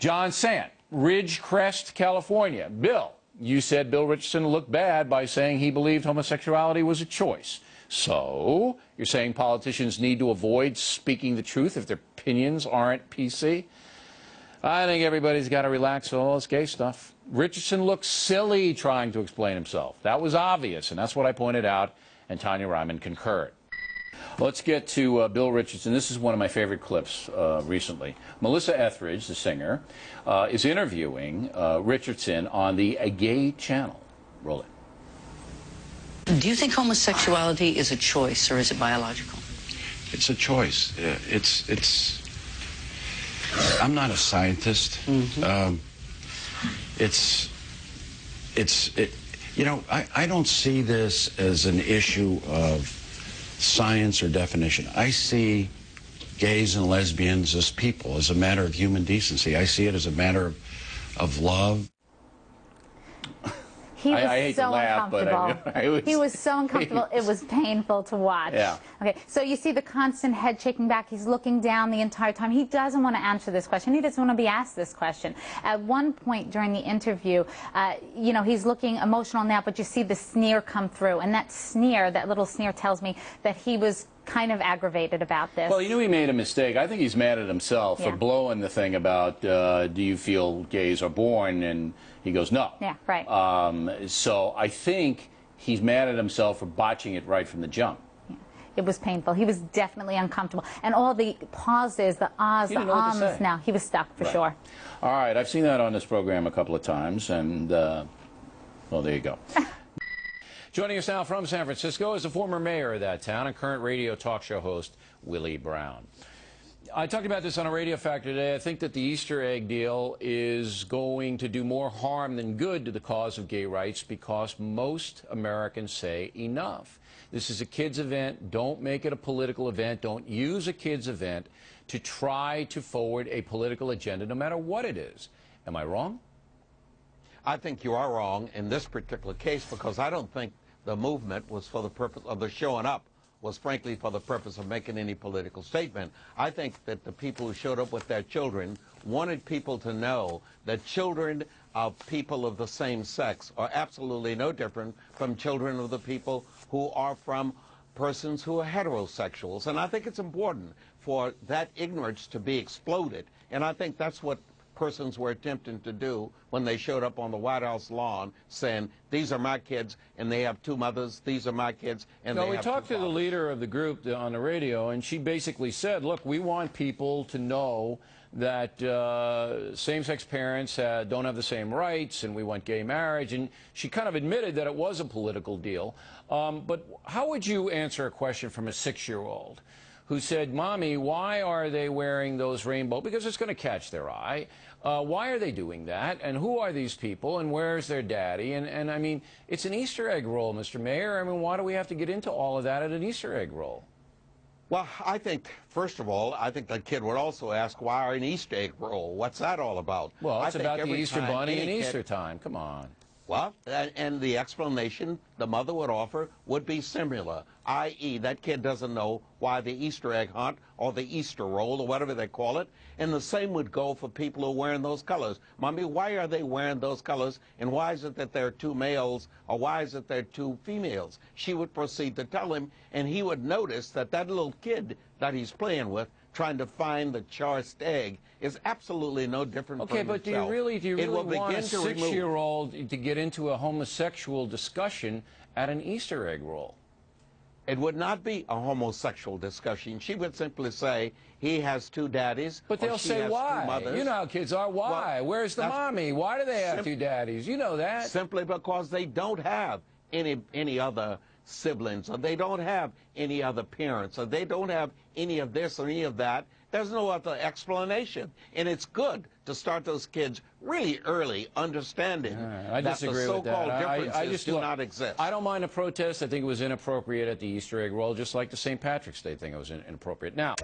John Sant, Ridgecrest, California. Bill, you said Bill Richardson looked bad by saying he believed homosexuality was a choice. So, you're saying politicians need to avoid speaking the truth if their opinions aren't PC? I think everybody's got to relax on all this gay stuff. Richardson looked silly trying to explain himself. That was obvious, and that's what I pointed out, and Tanya Ryman concurred. Let's get to Bill Richardson. This is one of my favorite clips recently. Melissa Etheridge, the singer, is interviewing Richardson on the Gay Channel. Roll it. Do you think homosexuality is a choice, or is it biological? It's a choice. I'm not a scientist. Mm-hmm. You know, I don't see this as an issue of science or definition. I see gays and lesbians as people, as a matter of human decency. I see it as a matter of love. He was I hate so to laugh, uncomfortable. He was so uncomfortable. It was painful to watch. Yeah. Okay, so you see the constant head shaking back. He's looking down the entire time. He doesn't want to answer this question. He doesn't want to be asked this question. At one point during the interview, you know, he's looking emotional now, but you see the sneer come through. And that sneer, that little sneer tells me that he was kind of aggravated about this. Well, he knew he made a mistake. I think he's mad at himself for blowing the thing about, do you feel gays are born? And he goes, no. Yeah, right. So I think he's mad at himself for botching it right from the jump. Yeah. It was painful. He was definitely uncomfortable. And all the pauses, the ahs, the ums, now, he was stuck for sure. All right, I've seen that on this program a couple of times, and, well, there you go. Joining us now from San Francisco is the former mayor of that town and current radio talk show host, Willie Brown. I talked about this on a Radio Factor today. I think that the Easter egg deal is going to do more harm than good to the cause of gay rights because most Americans say enough. This is a kids' event. Don't make it a political event. Don't use a kids' event to try to forward a political agenda, no matter what it is. Am I wrong? I think you are wrong in this particular case because I don't think the movement was for the purpose of the showing up, was frankly for the purpose of making any political statement. I think that the people who showed up with their children wanted people to know that children of people of the same sex are absolutely no different from children of the people who are from persons who are heterosexuals. And I think it's important for that ignorance to be exploded. And I think that's what persons were attempting to do when they showed up on the White House lawn saying, these are my kids and they have two mothers, these are my kids and they have two fathers. We talked to the leader of the group on the radio, and she basically said, look, we want people to know that same-sex parents don't have the same rights, and we want gay marriage. And she kind of admitted that it was a political deal. But how would you answer a question from a 6-year-old who said, Mommy, why are they wearing those rainbow? Because it's going to catch their eye. Why are they doing that? And who are these people? And where's their daddy? And I mean, it's an Easter egg roll, Mr. Mayor. I mean, why do we have to get into all of that at an Easter egg roll? Well, I think, first of all, I think that kid would also ask, why an Easter egg roll? What's that all about? Well, it's about the Easter Bunny and Easter time. Come on. Well, and the explanation the mother would offer would be similar, i.e., that kid doesn't know why the Easter egg hunt or the Easter roll or whatever they call it, and the same would go for people who are wearing those colors. Mommy, why are they wearing those colors, and why is it that there are two males, or why is it there are two females? She would proceed to tell him, and he would notice that that little kid that he's playing with, trying to find the charged egg, is absolutely no different from himself. Okay, but do you really want a 6-year-old to get into a homosexual discussion at an Easter egg roll? It would not be a homosexual discussion. She would simply say, he has two daddies. But they'll say, why? You know how kids are. Why? Well, where's the mommy? Why do they have two daddies? You know that. Simply because they don't have any other siblings, or they don't have any other parents, or they don't have any of this or any of that. There's no other explanation. And it's good to start those kids really early understanding I that the disagree with so-called that. differences do not exist. I don't mind a protest. I think it was inappropriate at the Easter egg roll, just like the St. Patrick's Day thing was inappropriate. Now.